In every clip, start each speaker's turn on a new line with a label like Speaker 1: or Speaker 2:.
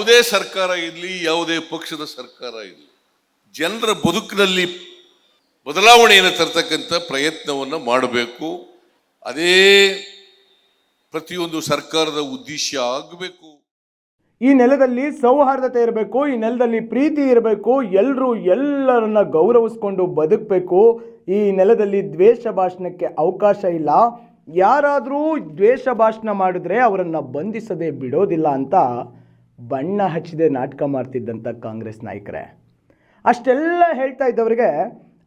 Speaker 1: ಯಾವುದೇ ಸರ್ಕಾರ ಇರಲಿ, ಯಾವುದೇ ಪಕ್ಷದ ಸರ್ಕಾರ ಇರಲಿ, ಜನರ ಬದುಕಿನಲ್ಲಿ ಬದಲಾವಣೆಯನ್ನು ತರ್ತಕ್ಕಂಥ ಪ್ರಯತ್ನವನ್ನು ಮಾಡಬೇಕು. ಅದೇ ಪ್ರತಿಯೊಂದು ಸರ್ಕಾರದ ಉದ್ದೇಶ ಆಗಬೇಕು.
Speaker 2: ಈ ನೆಲದಲ್ಲಿ ಸೌಹಾರ್ದತೆ ಇರಬೇಕು, ಈ ನೆಲದಲ್ಲಿ ಪ್ರೀತಿ ಇರಬೇಕು, ಎಲ್ಲರೂ ಎಲ್ಲರನ್ನ ಗೌರವಿಸ್ಕೊಂಡು ಬದುಕಬೇಕು. ಈ ನೆಲದಲ್ಲಿ ದ್ವೇಷ ಭಾಷಣಕ್ಕೆ ಅವಕಾಶ ಇಲ್ಲ. ಯಾರಾದರೂ ದ್ವೇಷ ಭಾಷಣ ಮಾಡಿದ್ರೆ ಅವರನ್ನು ಬಂಧಿಸದೆ ಬಿಡೋದಿಲ್ಲ ಅಂತ ಬಣ್ಣ ಹಚ್ಚಿದೆ ನಾಟಕ ಮಾಡ್ತಿದ್ದಂಥ ಕಾಂಗ್ರೆಸ್ ನಾಯಕರೇ. ಅಷ್ಟೆಲ್ಲ ಹೇಳ್ತಾ ಇದ್ದವರಿಗೆ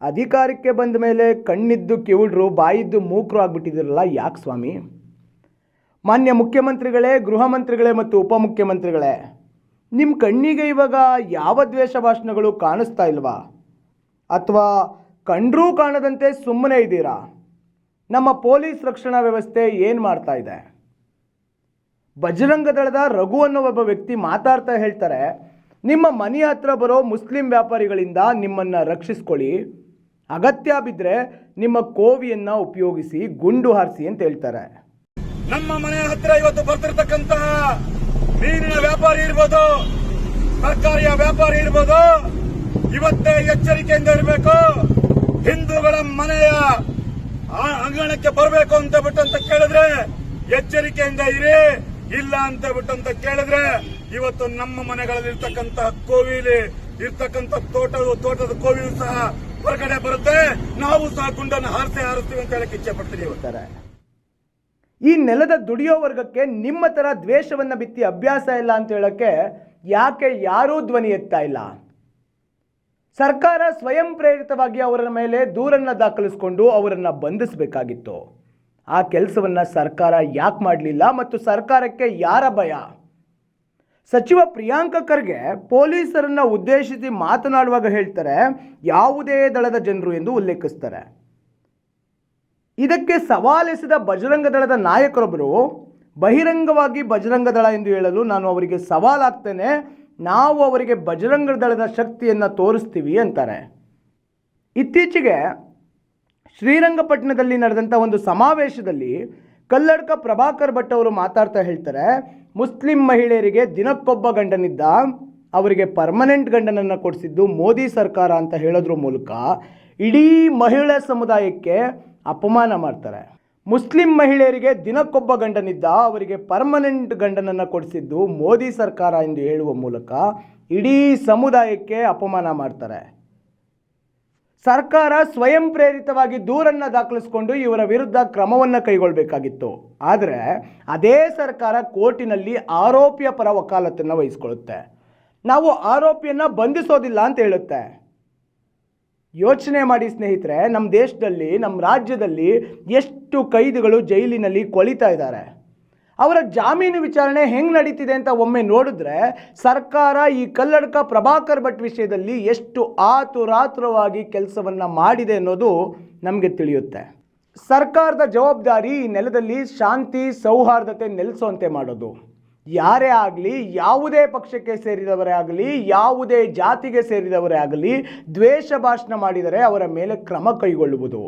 Speaker 2: ಅಧಿಕಾರಕ್ಕೆ ಬಂದ ಮೇಲೆ ಕಣ್ಣಿದ್ದು ಕಿವುಡ್ರು, ಬಾಯಿದ್ದು ಮೂಕರು ಆಗ್ಬಿಟ್ಟಿದ್ದೀರಲ್ಲ, ಯಾಕೆ ಸ್ವಾಮಿ? ಮಾನ್ಯ ಮುಖ್ಯಮಂತ್ರಿಗಳೇ, ಗೃಹ ಮಂತ್ರಿಗಳೇ ಮತ್ತು ಉಪಮುಖ್ಯಮಂತ್ರಿಗಳೇ, ನಿಮ್ಮ ಕಣ್ಣಿಗೆ ಇವಾಗ ಯಾವ ದ್ವೇಷ ಭಾಷಣಗಳು ಕಾಣಿಸ್ತಾ ಇಲ್ವಾ? ಅಥವಾ ಕಂಡ್ರೂ ಕಾಣದಂತೆ ಸುಮ್ಮನೆ ಇದ್ದೀರಾ? ನಮ್ಮ ಪೊಲೀಸ್ ರಕ್ಷಣಾ ವ್ಯವಸ್ಥೆ ಏನು ಮಾಡ್ತಾ ಇದೆ? ಬಜರಂಗ ದಳದ ರಘು ಅನ್ನೋ ಒಬ್ಬ ವ್ಯಕ್ತಿ ಮಾತಾಡ್ತಾ ಹೇಳ್ತಾರೆ, ನಿಮ್ಮ ಮನೆ ಹತ್ರ ಬರೋ ಮುಸ್ಲಿಂ ವ್ಯಾಪಾರಿಗಳಿಂದ ನಿಮ್ಮನ್ನು ರಕ್ಷಿಸ್ಕೊಳ್ಳಿ, ಅಗತ್ಯ ಬಿದ್ದರೆ ನಿಮ್ಮ ಕೋವಿಯನ್ನು ಉಪಯೋಗಿಸಿ ಗುಂಡು ಹಾರಿಸಿ ಅಂತ ಹೇಳ್ತಾರೆ.
Speaker 3: ನಮ್ಮ ಮನೆ ಹತ್ರ ಇವತ್ತು ಬರ್ತಿರ್ತಕ್ಕಂತಹ ಮೀನಿನ ವ್ಯಾಪಾರಿ ಇರ್ಬೋದು, ತರಕಾರಿಯ ವ್ಯಾಪಾರಿ ಇರ್ಬೋದು, ಇವತ್ತೇ ಎಚ್ಚರಿಕೆಯಿಂದ ಇರಬೇಕು. ಹಿಂದೂಗಳ ಮನೆಯ ಅಂಗಣಕ್ಕೆ ಬರಬೇಕು ಅಂತ ಬಿಟ್ಟಂತ ಕೇಳಿದ್ರೆ ಎಚ್ಚರಿಕೆಯಿಂದ ಇರಿ, ಇಲ್ಲ ಅಂತ ಬಿಟ್ಟಂತ ಕೇಳಿದ್ರೆ ಇವತ್ತು ನಮ್ಮ ಮನೆಗಳಲ್ಲಿ ಇರ್ತಕ್ಕಂತಹ ಕೋವಿಲಿ ಇರ್ತಕ್ಕಂಥ ತೋಟದ ಕೋವಿಲು ಸಹ ಹೊರಗಡೆ ಬರುತ್ತೆ. ನಾವು ಸಹ ಗುಂಡನ್ನು ಹಾರಿಸ್ತೀವಿ ಅಂತ ಹೇಳಕ್ಕೆ ಇಚ್ಛೆ ಪಡ್ತೀನಿ.
Speaker 2: ಈ ನೆಲದ ದುಡಿಯೋ ವರ್ಗಕ್ಕೆ ನಿಮ್ಮ ಥರ ದ್ವೇಷವನ್ನು ಬಿತ್ತಿ ಅಭ್ಯಾಸ ಇಲ್ಲ ಅಂತ ಹೇಳೋಕ್ಕೆ ಯಾಕೆ ಯಾರೂ ಧ್ವನಿ ಎತ್ತಾ ಇಲ್ಲ? ಸರ್ಕಾರ ಸ್ವಯಂ ಪ್ರೇರಿತವಾಗಿ ಅವರ ಮೇಲೆ ದೂರನ್ನು ದಾಖಲಿಸಿಕೊಂಡು ಅವರನ್ನು ಬಂಧಿಸಬೇಕಾಗಿತ್ತು. ಆ ಕೆಲಸವನ್ನು ಸರ್ಕಾರ ಯಾಕೆ ಮಾಡಲಿಲ್ಲ ಮತ್ತು ಸರ್ಕಾರಕ್ಕೆ ಯಾರ ಭಯ? ಸಚಿವ ಪ್ರಿಯಾಂಕ ಖರ್ಗೆ ಪೊಲೀಸರನ್ನು ಉದ್ದೇಶಿಸಿ ಮಾತನಾಡುವಾಗ ಹೇಳ್ತಾರೆ, ಯಾವುದೇ ದಳದ ಜನರು ಎಂದು ಉಲ್ಲೇಖಿಸ್ತಾರೆ. ಇದಕ್ಕೆ ಸವಾಲೆಸೆದ ಬಜರಂಗ ದಳದ ನಾಯಕರೊಬ್ಬರು ಬಹಿರಂಗವಾಗಿ ಬಜರಂಗ ದಳ ಎಂದು ಹೇಳಲು ನಾನು ಅವರಿಗೆ ಸವಾಲಾಗ್ತೇನೆ, ನಾವು ಅವರಿಗೆ ಬಜರಂಗ ದಳದ ಶಕ್ತಿಯನ್ನು ತೋರಿಸ್ತೀವಿ ಅಂತಾರೆ. ಇತ್ತೀಚೆಗೆ ಶ್ರೀರಂಗಪಟ್ಟಣದಲ್ಲಿ ನಡೆದಂಥ ಒಂದು ಸಮಾವೇಶದಲ್ಲಿ ಕಲ್ಲಡ್ಕ ಪ್ರಭಾಕರ್ ಭಟ್ ಅವರು ಮಾತಾಡ್ತಾ ಹೇಳ್ತಾರೆ, ಮುಸ್ಲಿಂ ಮಹಿಳೆಯರಿಗೆ ದಿನಕ್ಕೊಬ್ಬ ಗಂಡನಿದ್ದ, ಅವರಿಗೆ ಪರ್ಮನೆಂಟ್ ಗಂಡನನ್ನು ಕೊಡಿಸಿದ್ದು ಮೋದಿ ಸರ್ಕಾರ ಅಂತ ಹೇಳೋದ್ರ ಮೂಲಕ ಇಡೀ ಮಹಿಳಾ ಸಮುದಾಯಕ್ಕೆ ಅಪಮಾನ ಮಾಡ್ತಾರೆ. ಮುಸ್ಲಿಂ ಮಹಿಳೆಯರಿಗೆ ದಿನಕ್ಕೊಬ್ಬ ಗಂಡನಿದ್ದ, ಅವರಿಗೆ ಪರ್ಮನೆಂಟ್ ಗಂಡನನ್ನು ಕೊಡಿಸಿದ್ದು ಮೋದಿ ಸರ್ಕಾರ ಎಂದು ಹೇಳುವ ಮೂಲಕ ಇಡೀ ಸಮುದಾಯಕ್ಕೆ ಅಪಮಾನ ಮಾಡ್ತಾರೆ. ಸರ್ಕಾರ ಸ್ವಯಂ ಪ್ರೇರಿತವಾಗಿ ದೂರನ್ನು ದಾಖಲಿಸಿಕೊಂಡು ಇವರ ವಿರುದ್ಧ ಕ್ರಮವನ್ನು ಕೈಗೊಳ್ಳಬೇಕಾಗಿತ್ತು. ಆದರೆ ಅದೇ ಸರ್ಕಾರ ಕೋರ್ಟಿನಲ್ಲಿ ಆರೋಪಿಯ ಪರ ವಕಾಲತ್ತನ್ನು ವಹಿಸಿಕೊಳ್ಳುತ್ತೆ. ನಾವು ಆರೋಪಿಯನ್ನು ಬಂಧಿಸೋದಿಲ್ಲ ಅಂತ ಹೇಳುತ್ತೆ. ಯೋಚನೆ ಮಾಡಿ ಸ್ನೇಹಿತರೆ, ನಮ್ಮ ದೇಶದಲ್ಲಿ, ನಮ್ಮ ರಾಜ್ಯದಲ್ಲಿ ಎಷ್ಟು ಕೈದಿಗಳು ಜೈಲಿನಲ್ಲಿ ಕೊಳಿತಾ ಇದ್ದಾರೆ. ಅವರ ಜಾಮೀನು ವಿಚಾರಣೆ ಹೆಂಗೆ ನಡೀತಿದೆ ಅಂತ ಒಮ್ಮೆ ನೋಡಿದ್ರೆ ಸರ್ಕಾರ ಈ ಕಲ್ಲಡ್ಕ ಪ್ರಭಾಕರ್ ಭಟ್ ವಿಷಯದಲ್ಲಿ ಎಷ್ಟು ಆತುರಾತುರವಾಗಿ ಕೆಲಸವನ್ನು ಮಾಡಿದೆ ಅನ್ನೋದು ನಮಗೆ ತಿಳಿಯುತ್ತೆ. ಸರ್ಕಾರದ ಜವಾಬ್ದಾರಿ ಈ ನೆಲದಲ್ಲಿ ಶಾಂತಿ ಸೌಹಾರ್ದತೆ ನೆಲೆಸುವಂತೆ ಮಾಡೋದು. ಯಾರೇ ಆಗಲಿ, ಯಾವುದೇ ಪಕ್ಷಕ್ಕೆ ಸೇರಿದವರೇ ಆಗಲಿ, ಯಾವುದೇ ಜಾತಿಗೆ ಸೇರಿದವರೇ ಆಗಲಿ, ದ್ವೇಷ ಭಾಷಣ ಮಾಡಿದರೆ ಅವರ ಮೇಲೆ ಕ್ರಮ ಕೈಗೊಳ್ಳುವುದು.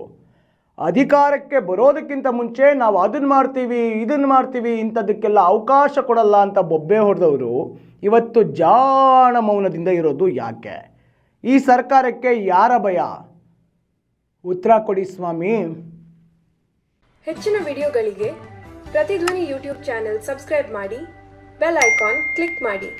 Speaker 2: ಅಧಿಕಾರಕ್ಕೆ ಬರೋದಕ್ಕಿಂತ ಮುಂಚೆ ನಾವು ಅದನ್ನು ಮಾಡ್ತೀವಿ, ಇದನ್ನು ಮಾಡ್ತೀವಿ, ಇಂಥದ್ದಕ್ಕೆಲ್ಲ ಅವಕಾಶ ಕೊಡಲ್ಲ ಅಂತ ಬೊಬ್ಬೆ ಹೊಡೆದವರು ಇವತ್ತು ಜಾಣ ಮೌನದಿಂದ ಇರೋದು ಯಾಕೆ? ಈ ಸರ್ಕಾರಕ್ಕೆ ಯಾರ ಭಯ? ಉತ್ತರ ಕೊಡಿ ಸ್ವಾಮಿ.
Speaker 4: ಹೆಚ್ಚಿನ ವಿಡಿಯೋಗಳಿಗೆ ಪ್ರತಿಧ್ವನಿ ಯೂಟ್ಯೂಬ್ ಚಾನೆಲ್ ಸಬ್ಸ್ಕ್ರೈಬ್ ಮಾಡಿ, ಬೆಲ್ ಐಕಾನ್ ಕ್ಲಿಕ್ ಮಾಡಿ.